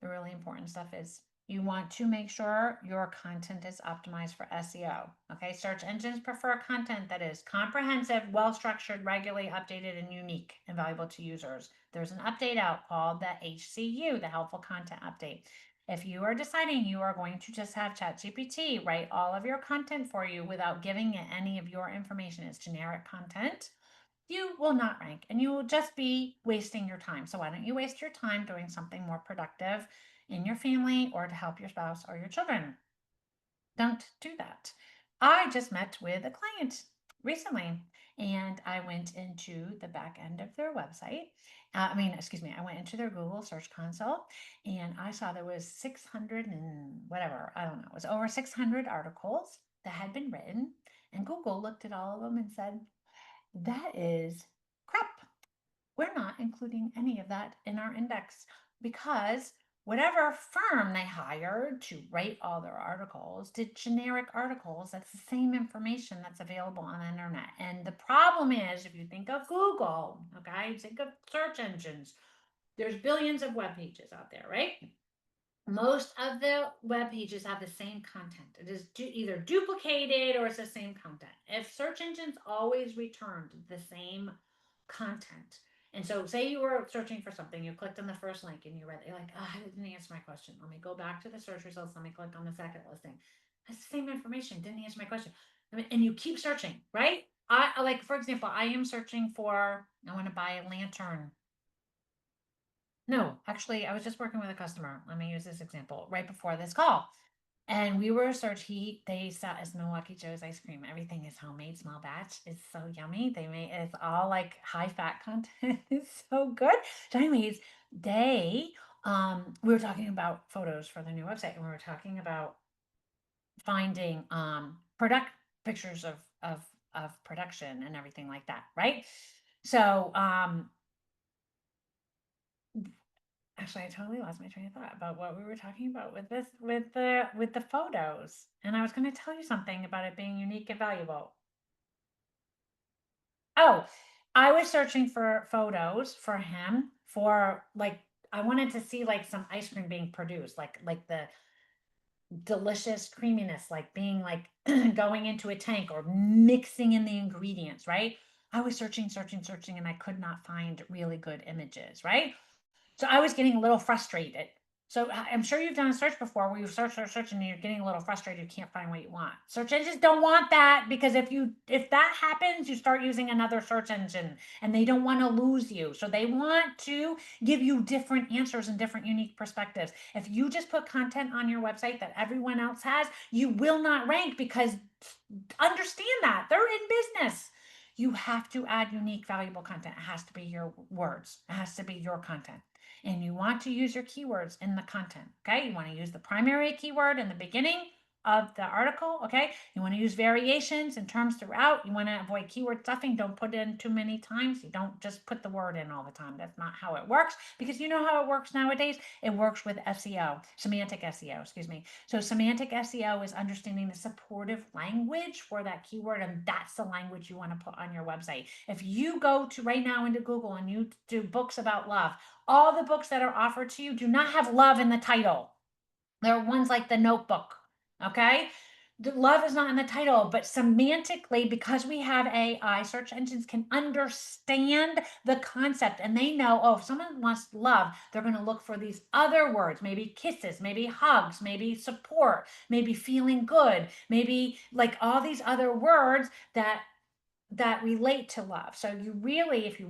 [SPEAKER 2] the really important stuff is. You want to make sure your content is optimized for SEO. Okay, search engines prefer content that is comprehensive, well-structured, regularly updated, and unique and valuable to users. There's an update out called the HCU, the Helpful Content Update. If you are deciding you are going to just have ChatGPT write all of your content for you without giving it any of your information, it's generic content, you will not rank and you will just be wasting your time. So why don't you waste your time doing something more productive in your family or to help your spouse or your children? Don't do that. I just met with a client recently and I went into the back end of their website. I went into their Google Search Console and I saw there was 600 and whatever, I don't know, it was over 600 articles that had been written. And Google looked at all of them and said, that is crap. We're not including any of that in our index because whatever firm they hired to write all their articles did generic articles. That's the same information that's available on the internet. And the problem is, if you think of Google, okay, think of search engines, there's billions of web pages out there, right? Most of the web pages have the same content. It is either duplicated or it's the same content. If search engines always returned the same content, and so say you were searching for something, you clicked on the first link and you read it, you're like, oh, I didn't answer my question. Let me go back to the search results. Let me click on the second listing. That's the same information. Didn't answer my question. And you keep searching, right? I like, for example, I am searching for, I want to buy a lantern. No, actually, I was just working with a customer. Let me use this example right before this call. And we were they sell as Milwaukee Joe's ice cream. Everything is homemade, small batch. It's so yummy. It's all like high fat content. It's so good. So anyways, we were talking about photos for the new website and we were talking about finding, product pictures of production and everything like that. Right. So, actually, I totally lost my train of thought about what we were talking about with the photos. And I was going to tell you something about it being unique and valuable. Oh, I was searching for photos for him for like I wanted to see like some ice cream being produced, like the delicious creaminess, like being like going into a tank or mixing in the ingredients, right? I was searching, and I could not find really good images, right? So I was getting a little frustrated. So I'm sure you've done a search before where you search, and you're getting a little frustrated. You can't find what you want. Search engines don't want that because if that happens, you start using another search engine and they don't want to lose you. So they want to give you different answers and different unique perspectives. If you just put content on your website that everyone else has, you will not rank because understand that they're in business. You have to add unique, valuable content. It has to be your words. It has to be your content. And you want to use your keywords in the content. Okay. You want to use the primary keyword in the beginning of the article. Okay. You want to use variations and terms throughout. You want to avoid keyword stuffing. Don't put it in too many times. You don't just put the word in all the time. That's not how it works because you know how it works nowadays. It works with SEO, semantic SEO, excuse me. So semantic SEO is understanding the supportive language for that keyword. And that's the language you want to put on your website. If you go to right now into Google and you do books about love, all the books that are offered to you do not have love in the title. There are ones like The Notebook, okay? The love is not in the title, but semantically, because we have AI, search engines can understand the concept and they know, oh, if someone wants love, they're going to look for these other words, maybe kisses, maybe hugs, maybe support, maybe feeling good, maybe like all these other words that relate to love. So if you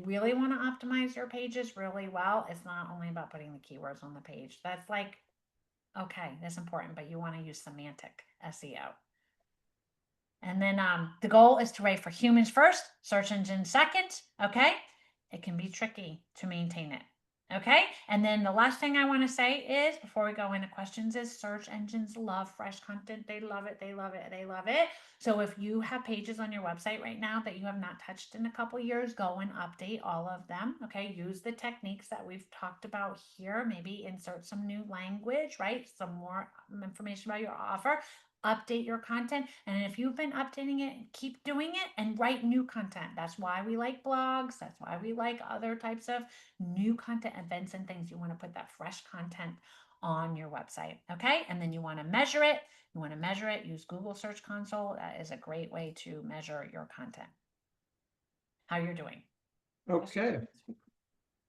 [SPEAKER 2] really want to optimize your pages really well, it's not only about putting the keywords on the page. That's like, okay, that's important, but you want to use semantic SEO. And then the goal is to rank for humans first, search engine second. Okay. It can be tricky to maintain it. Okay. And then the last thing I want to say is, before we go into questions, is search engines love fresh content. They love it. They love it. They love it. So if you have pages on your website right now that you have not touched in a couple years, go and update all of them. Okay. Use the techniques that we've talked about here. Maybe insert some new language, right? Some more information about your offer. Update your content. And if you've been updating it, keep doing it and write new content. That's why we like blogs. That's why we like other types of new content, events and things. You want to put that fresh content on your website. Okay. And then you want to measure it. You want to measure it. Use Google Search Console. That is a great way to measure your content, how you're doing.
[SPEAKER 1] Okay.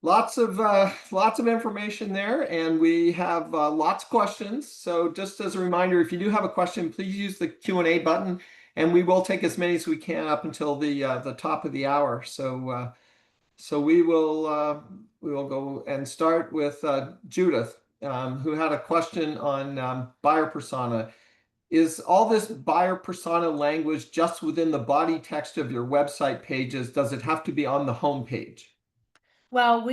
[SPEAKER 1] Lots of information there, and we have lots of questions. So just as a reminder, if you do have a question, please use the Q&A button, and we will take as many as we can up until the top of the hour. So we will go and start with Judith, who had a question on buyer persona. Is all this buyer persona language just within the body text of your website pages? Does it have to be on the home page?
[SPEAKER 2] Well,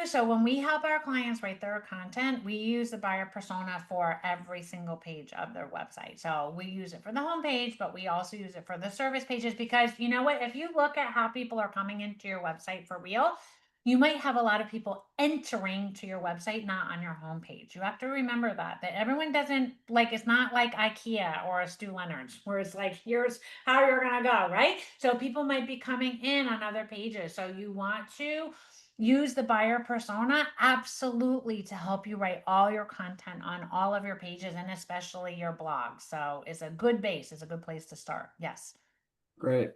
[SPEAKER 2] so when we help our clients write their content, we use the buyer persona for every single page of their website. So we use it for the homepage, but we also use it for the service pages, because you know what? If you look at how people are coming into your website for real, you might have a lot of people entering to your website, not on your homepage. You have to remember that everyone doesn't like, it's not like IKEA or a Stu Leonard's where it's like, here's how you're going to go, right? So people might be coming in on other pages. So you want to use the buyer persona absolutely to help you write all your content on all of your pages, and especially your blog. So it's a good base, it's a good place to start. Yes.
[SPEAKER 1] Great.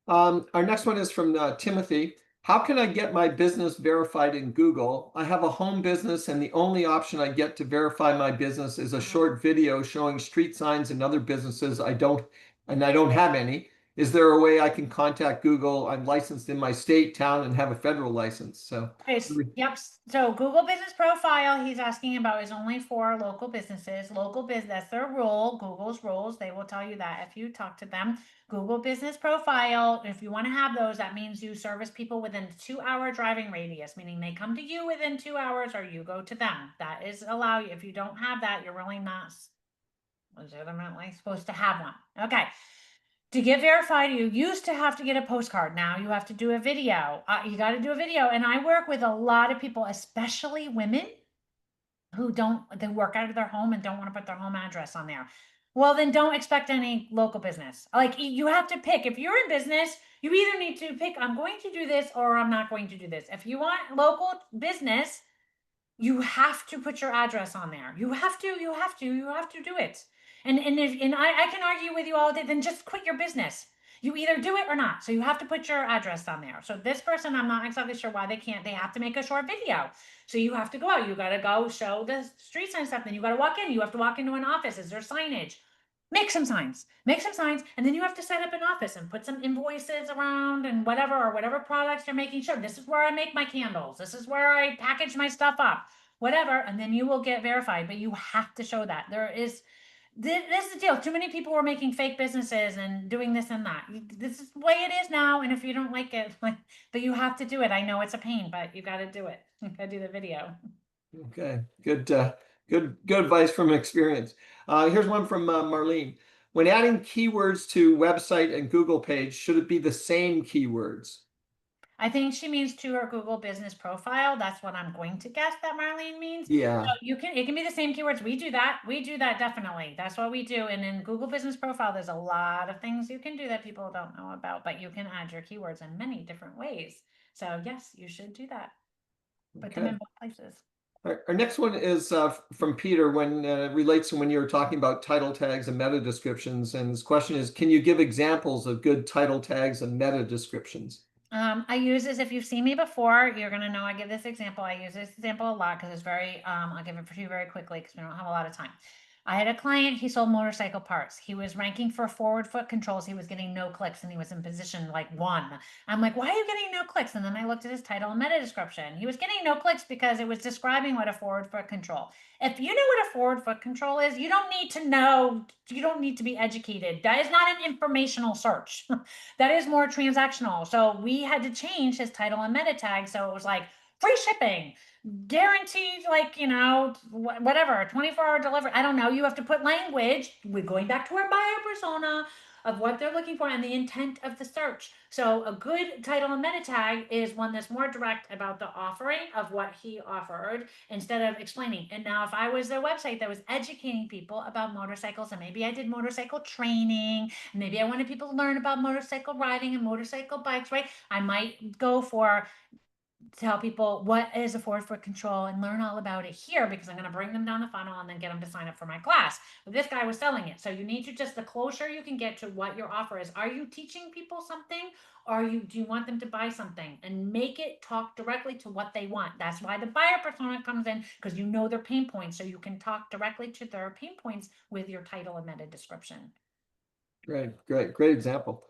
[SPEAKER 1] Our next one is from Timothy. How can I get my business verified in Google? I have a home business, and the only option I get to verify my business is a short video showing street signs and other businesses I don't have any. Is there a way I can contact Google? I'm licensed in my state, town, and have a federal license. So,
[SPEAKER 2] Okay, yep. So Google Business Profile, he's asking about, is only for local businesses. Local business, that's their rule. Google's rules, they will tell you that if you talk to them. Google Business Profile, if you want to have those, that means you service people within a 2-hour driving radius, meaning they come to you within 2 hours or you go to them. That is allow you. If you don't have that, you're really not legitimately supposed to have one. Okay. To get verified, you used to have to get a postcard. Now you have to do a video. You got to do a video. And I work with a lot of people, especially women who they work out of their home and don't want to put their home address on there. Well, then don't expect any local business. Like, you have to pick. If you're in business, you either need to pick, I'm going to do this or I'm not going to do this. If you want local business, you have to put your address on there. You have to do it. And I can argue with you all day, then just quit your business. You either do it or not. So you have to put your address on there. So this person, I'm not exactly sure why they have to make a short video. So you have to go out, you got to go show the street sign stuff. Then you got to walk in, you have to walk into an office. Is there signage? Make some signs, and then you have to set up an office and put some invoices around and whatever products you're making. Sure, this is where I make my candles. This is where I package my stuff up, whatever. And then you will get verified, but you have to show that. This is the deal. Too many people were making fake businesses and doing this and that. This is the way it is now. And if you don't like it, but you have to do it. I know it's a pain, but you got to do it. You got to do the video.
[SPEAKER 1] Okay, good advice from experience. Here's one from Marlene. When adding keywords to website and Google page, should it be the same keywords?
[SPEAKER 2] I think she means to her Google Business Profile. That's what I'm going to guess that Marlene means.
[SPEAKER 1] Yeah.
[SPEAKER 2] So it can be the same keywords. We do that. Definitely. That's what we do. And in Google Business Profile, there's a lot of things you can do that people don't know about, but you can add your keywords in many different ways. So yes, you should do that. Put them in both places.
[SPEAKER 1] Our next one is from Peter, when relates to when you were talking about title tags and meta descriptions. And his question is, can you give examples of good title tags and meta descriptions?
[SPEAKER 2] I use this, if you've seen me before, you're going to know I give this example. I use this example a lot because it's very, I'll give it to you very quickly because we don't have a lot of time. I had a client, he sold motorcycle parts. He was ranking for forward foot controls. He was getting no clicks and he was in position like 1. I'm like, why are you getting no clicks? And then I looked at his title and meta description. He was getting no clicks because it was describing what a forward foot control. If you know what a forward foot control is, you don't need to know, you don't need to be educated. That is not an informational search. That is more transactional. So we had to change his title and meta tag. So it was like free shipping, guaranteed, like, whatever, 24-hour delivery. I don't know. You have to put language. We're going back to our buyer persona of what they're looking for and the intent of the search. So a good title and meta tag is one that's more direct about the offering of what he offered instead of explaining. And now if I was a website that was educating people about motorcycles, and maybe I did motorcycle training, maybe I wanted people to learn about motorcycle riding and motorcycle bikes, right? I might go for tell people what is a forward foot control and learn all about it here, because I'm going to bring them down the funnel and then get them to sign up for my class. But this guy was selling it. So you need to just, the closer you can get to what your offer is. Are you teaching people something? Or do you want them to buy something? And make it talk directly to what they want. That's why the buyer persona comes in, because you know their pain points. So you can talk directly to their pain points with your title and meta description.
[SPEAKER 1] Great example.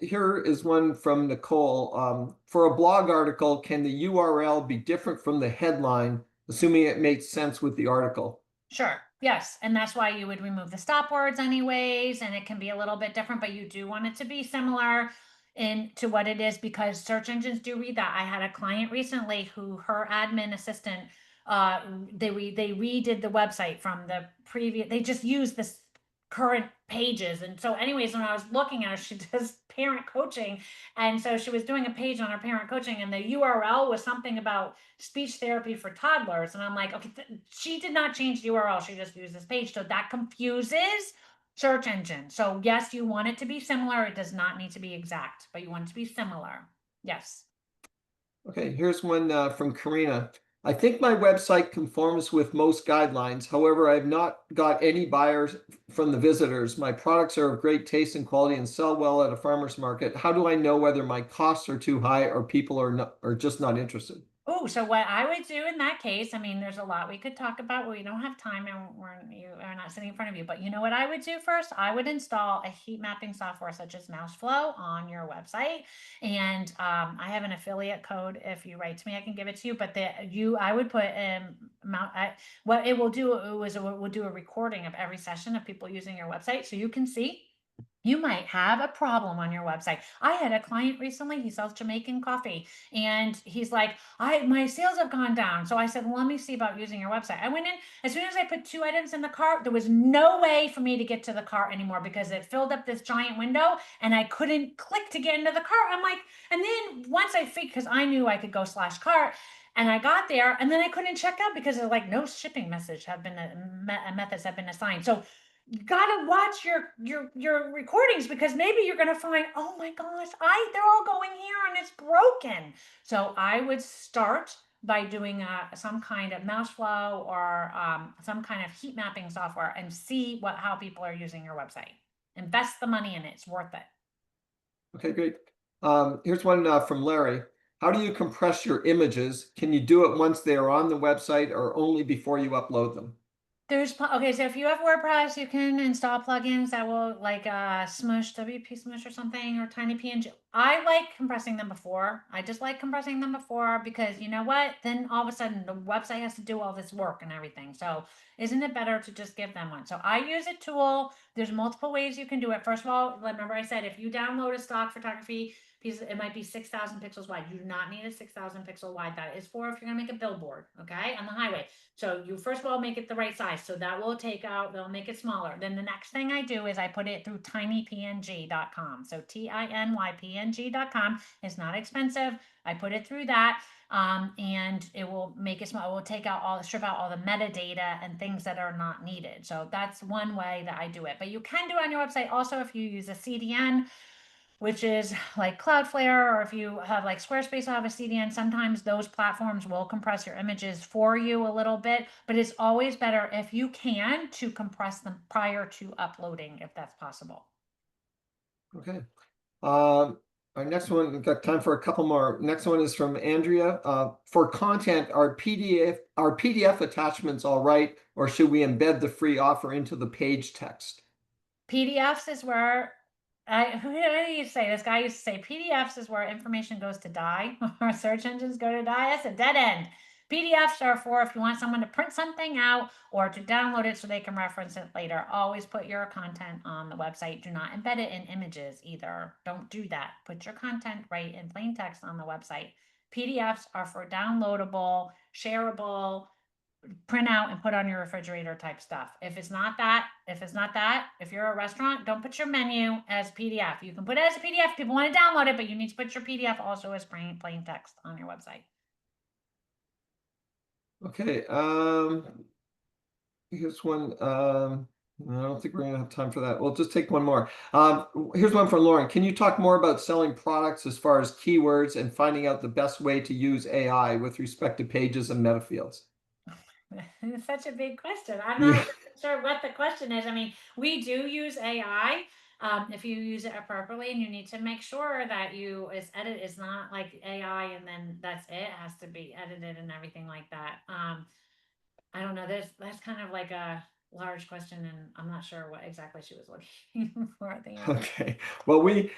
[SPEAKER 1] Here is one from Nicole. For a blog article, can the URL be different from the headline, assuming it makes sense with the article?
[SPEAKER 2] Sure. Yes. And that's why you would remove the stop words anyways. And it can be a little bit different, but you do want it to be similar to what it is, because search engines do read that. I had a client recently who her admin assistant, they redid the website from the previous, they just used this current pages. And so anyways, when I was looking at her, she does parent coaching. And so she was doing a page on her parent coaching, and the URL was something about speech therapy for toddlers. And I'm like, okay, she did not change the URL. She just used this page. So that confuses search engine. So yes, you want it to be similar. It does not need to be exact, but you want it to be similar. Yes.
[SPEAKER 1] Okay, here's one from Karina. I think my website conforms with most guidelines. However, I have not got any buyers from the visitors. My products are of great taste and quality and sell well at a farmer's market. How do I know whether my costs are too high or people are just not interested?
[SPEAKER 2] Oh, so what I would do in that case, I mean, there's a lot we could talk about, but we don't have time and you are not sitting in front of you. But you know what I would do first? I would install a heat mapping software such as Mouseflow on your website. And I have an affiliate code. If you write to me, I can give it to you. But I would put what it will do is it will do a recording of every session of people using your website, so you can see. You might have a problem on your website. I had a client recently, he sells Jamaican coffee, and he's like, my sales have gone down. So I said, well, let me see about using your website. I went in, as soon as I put 2 items in the cart, there was no way for me to get to the cart anymore because it filled up this giant window and I couldn't click to get into the cart. I'm like, and then once I figured, because I knew I could go /cart, and I got there, and then I couldn't check out because of like no shipping message have been methods have been assigned. So you gotta watch your recordings, because maybe you're gonna find, oh my gosh, they're all going here and it's broken. So I would start by doing some kind of Mouseflow or some kind of heat mapping software and see how people are using your website. Invest the money in it; it's worth it.
[SPEAKER 1] Okay, great. Here's one from Larry. How do you compress your images? Can you do it once they are on the website or only before you upload them?
[SPEAKER 2] Okay, so if you have WordPress, you can install plugins that will, like Smush, WP Smush or something, or Tiny PNG. I like compressing them before. I just like compressing them before, because you know what? Then all of a sudden the website has to do all this work and everything. So isn't it better to just give them one? So I use a tool. There's multiple ways you can do it. First of all, remember I said if you download a stock photography piece, it might be 6,000 pixels wide. You do not need a 6,000 pixel wide. That is for if you're gonna make a billboard, okay, on the highway. So you first of all make it the right size. So that will they'll make it smaller. Then the next thing I do is I put it through tinypng.com. So tinypng.com. It's not expensive. I put it through that. And it will make it small. It will strip out all the metadata and things that are not needed. So that's one way that I do it. But you can do it on your website also if you use a CDN, which is like Cloudflare, or if you have like Squarespace will have a CDN. Sometimes those platforms will compress your images for you a little bit, but it's always better if you can to compress them prior to uploading, if that's possible.
[SPEAKER 1] Okay. Our next one, we've got time for a couple more. Next one is from Andrea. For content, are PDF attachments all right, or should we embed the free offer into the page text?
[SPEAKER 2] PDFs is where who used to say, this guy used to say PDFs is where information goes to die, or search engines go to die. That's a dead end. PDFs are for if you want someone to print something out or to download it so they can reference it later. Always put your content on the website. Do not embed it in images either. Don't do that. Put your content right in plain text on the website. PDFs are for downloadable, shareable, print out and put on your refrigerator type stuff. If it's not that, if you're a restaurant, don't put your menu as PDF. You can put it as a PDF. People want to download it, but you need to put your PDF also as plain text on your website.
[SPEAKER 1] Okay. Here's one. I don't think we're gonna have time for that. We'll just take one more. Here's one from Lauren. Can you talk more about selling products as far as keywords and finding out the best way to use AI with respect to pages and meta fields?
[SPEAKER 2] It's such a big question. I'm
[SPEAKER 1] Yeah.
[SPEAKER 2] not sure what the question is. I mean, we do use AI. If you use it appropriately, and you need to make sure that it's not like AI and then that's it. It has to be edited and everything like that. I don't know. That's kind of like a large question, and I'm not sure what exactly she was looking for at the answer.
[SPEAKER 1] Okay. Well, we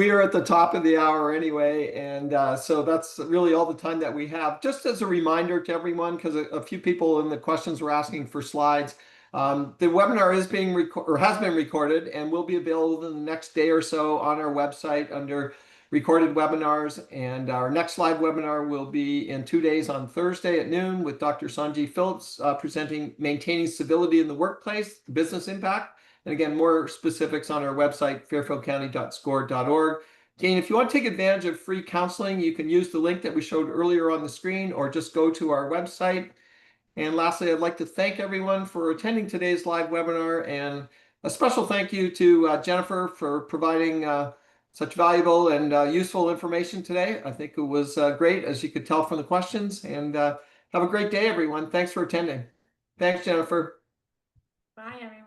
[SPEAKER 1] are at the top of the hour anyway, and so that's really all the time that we have. Just as a reminder to everyone, because a few people in the questions were asking for slides. The webinar is being or has been recorded and will be available in the next day or so on our website under recorded webinars. And our next live webinar will be in 2 days on Thursday at noon with Dr. Sanji Phillips presenting Maintaining Civility in the Workplace, the Business Impact. And again, more specifics on our website, fairfieldcounty.score.org. Again, if you want to take advantage of free counseling, you can use the link that we showed earlier on the screen or just go to our website. And lastly, I'd like to thank everyone for attending today's live webinar, and a special thank you to Jennifer for providing such valuable and useful information today. I think it was great, as you could tell from the questions. And have a great day, everyone. Thanks for attending. Thanks, Jennifer.
[SPEAKER 2] Bye, everyone.